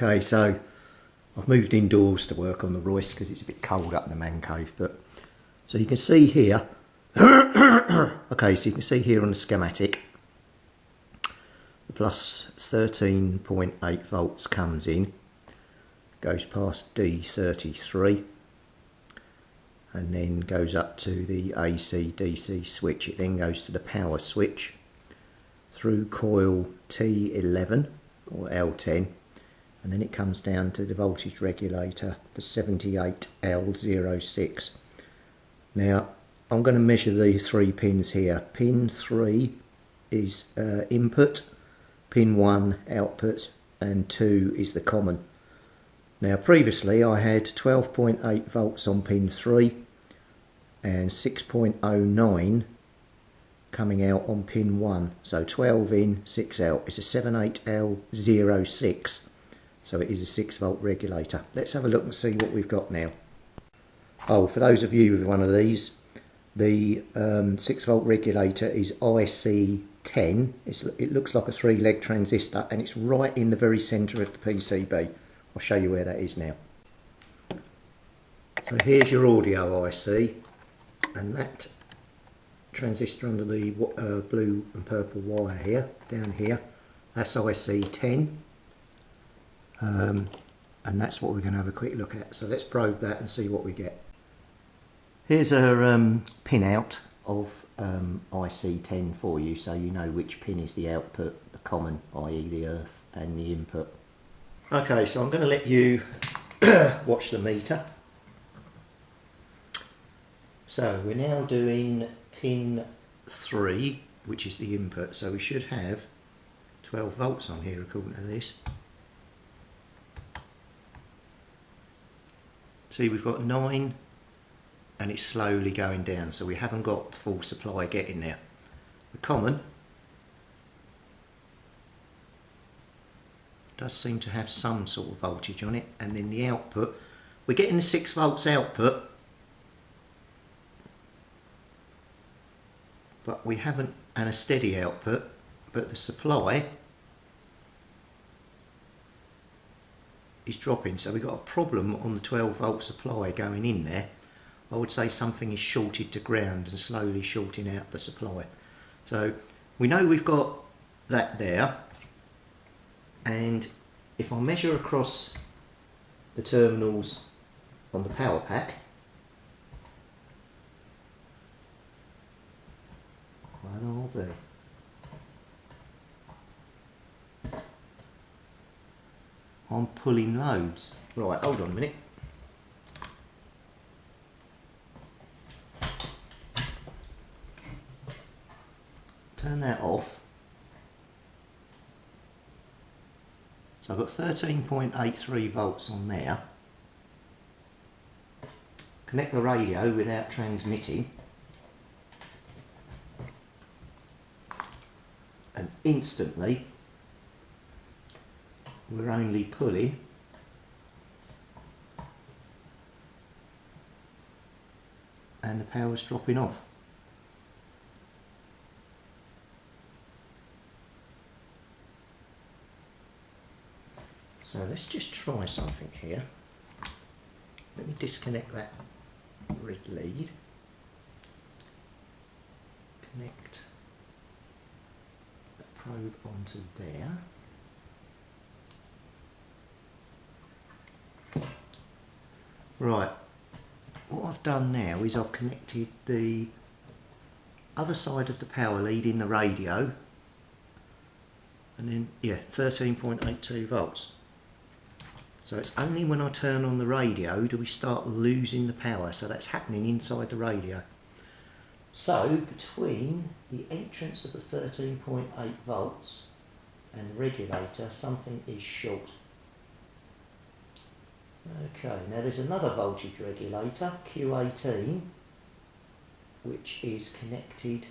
Okay, so I've moved indoors to work on the Royce because it's a bit cold up in the man cave. But so you can see here, okay, so you can see here on the schematic, the plus 13.8 volts comes in, goes past D33, and then goes up to the AC DC switch. It then goes to the power switch through coil T11 or L10, and then it comes down to the voltage regulator, the 78L06. Now I'm going to measure the 3 pins here. Pin 3 is input, pin 1 output, and 2 is the common. Now previously I had 12.8 volts on pin 3 and 6.09 coming out on pin 1, so 12 in, 6 out. It's a 78L06, so it is a 6 volt regulator. Let's have a look and see what we've got now. Oh, for those of you with one of these, the 6 volt regulator is IC10. It looks like a 3-leg transistor, and it's right in the very centre of the PCB. I'll show you where that is now. So here's your audio IC, and that transistor under the blue and purple wire here, down here, that's IC10, and that's what we're going to have a quick look at. So let's probe that and see what we get. Here's a pin out of IC10 for you, so you know which pin is the output, the common, i.e. the earth, and the input. Okay, so I'm going to let you watch the meter. So we're now doing pin 3, which is the input, so we should have 12 volts on here according to this. See, we've got 9 and it's slowly going down, so we haven't got full supply getting there. The common does seem to have some sort of voltage on it, and then the output, we're getting the 6 volts output, but we haven't, and a steady output, but the supply is dropping, so we've got a problem on the 12 volt supply going in there. I would say something is shorted to ground and slowly shorting out the supply. So we know we've got that there, and if I measure across the terminals on the power pack, one are they? I'm pulling loads. Right, hold on a minute. Turn that off. So I've got 13.83 volts on there. Connect the radio without transmitting, and instantly we're only pulling and the power's dropping off. So let's just try something here. Let me disconnect that red lead. Connect that probe onto there. Right, what I've done now is I've connected the other side of the power lead in the radio, and then, yeah, 13.82 volts. So it's only when I turn on the radio do we start losing the power, so that's happening inside the radio. So between the entrance of the 13.8 volts and the regulator, something is short. Okay, now there's another voltage regulator, Q18, which is connected,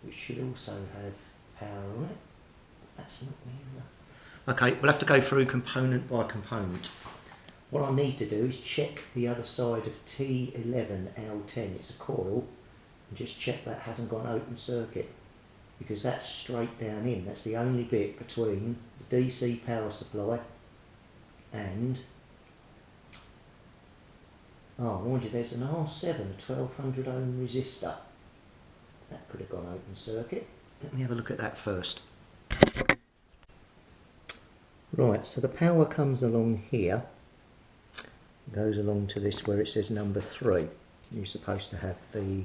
which should also have power on it. That's not in there. Okay, we'll have to go through component by component. What I need to do is check the other side of T11L10, it's a coil, and just check that hasn't gone open circuit, because that's straight down in. That's the only bit between the DC power supply and oh, mind you, there's an R7, a 1200 ohm resistor. That could have gone open circuit. Let me have a look at that first. Right, so the power comes along here, goes along to this where it says number 3. You're supposed to have the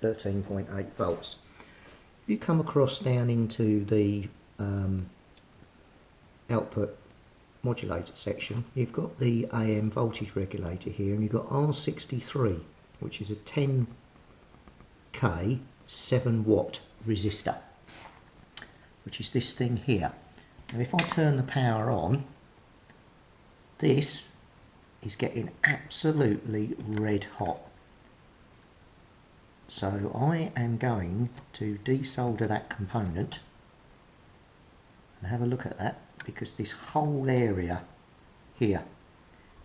13.8 volts. If you come across down into the output modulator section, you've got the AM voltage regulator here, and you've got R63, which is a 10k 7 watt resistor, which is this thing here. Now if I turn the power on, this is getting absolutely red hot. So I am going to desolder that component and have a look at that, because this whole area here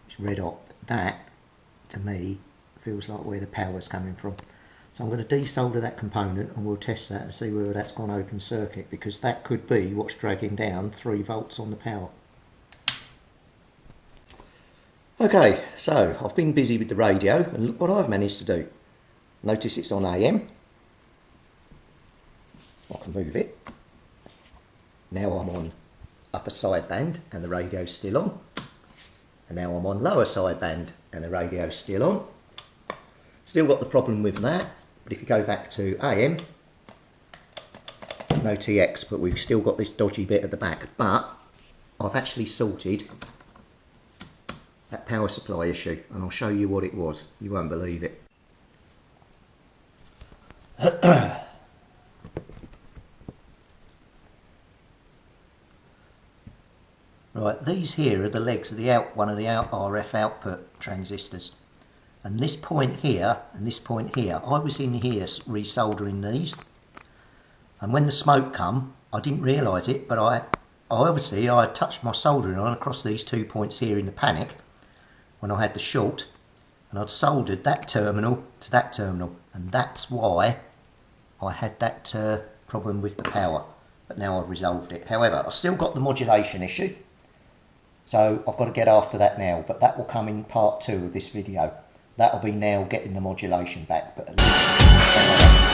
is red hot. That, to me, feels like where the power is coming from. So I'm going to desolder that component and we'll test that and see whether that's gone open circuit, because that could be what's dragging down 3 volts on the power. Okay, so I've been busy with the radio and look what I've managed to do. Notice it's on AM. I can move it. Now I'm on upper sideband and the radio's still on. And now I'm on lower sideband and the radio's still on. Still got the problem with that, but if you go back to AM, no TX, but we've still got this dodgy bit at the back. But I've actually sorted that power supply issue, and I'll show you what it was. You won't believe it. Right, these here are the legs of the one of the RF output transistors. And this point here and this point here, I was in here resoldering these. And when the smoke come, I didn't realise it, but I obviously I had touched my soldering iron across these 2 points here in the panic when I had the short, and I'd soldered that terminal to that terminal, and that's why I had that problem with the power. But now I've resolved it. However, I've still got the modulation issue, so I've got to get after that now, but that will come in part 2 of this video. That'll be now getting the modulation back, but at least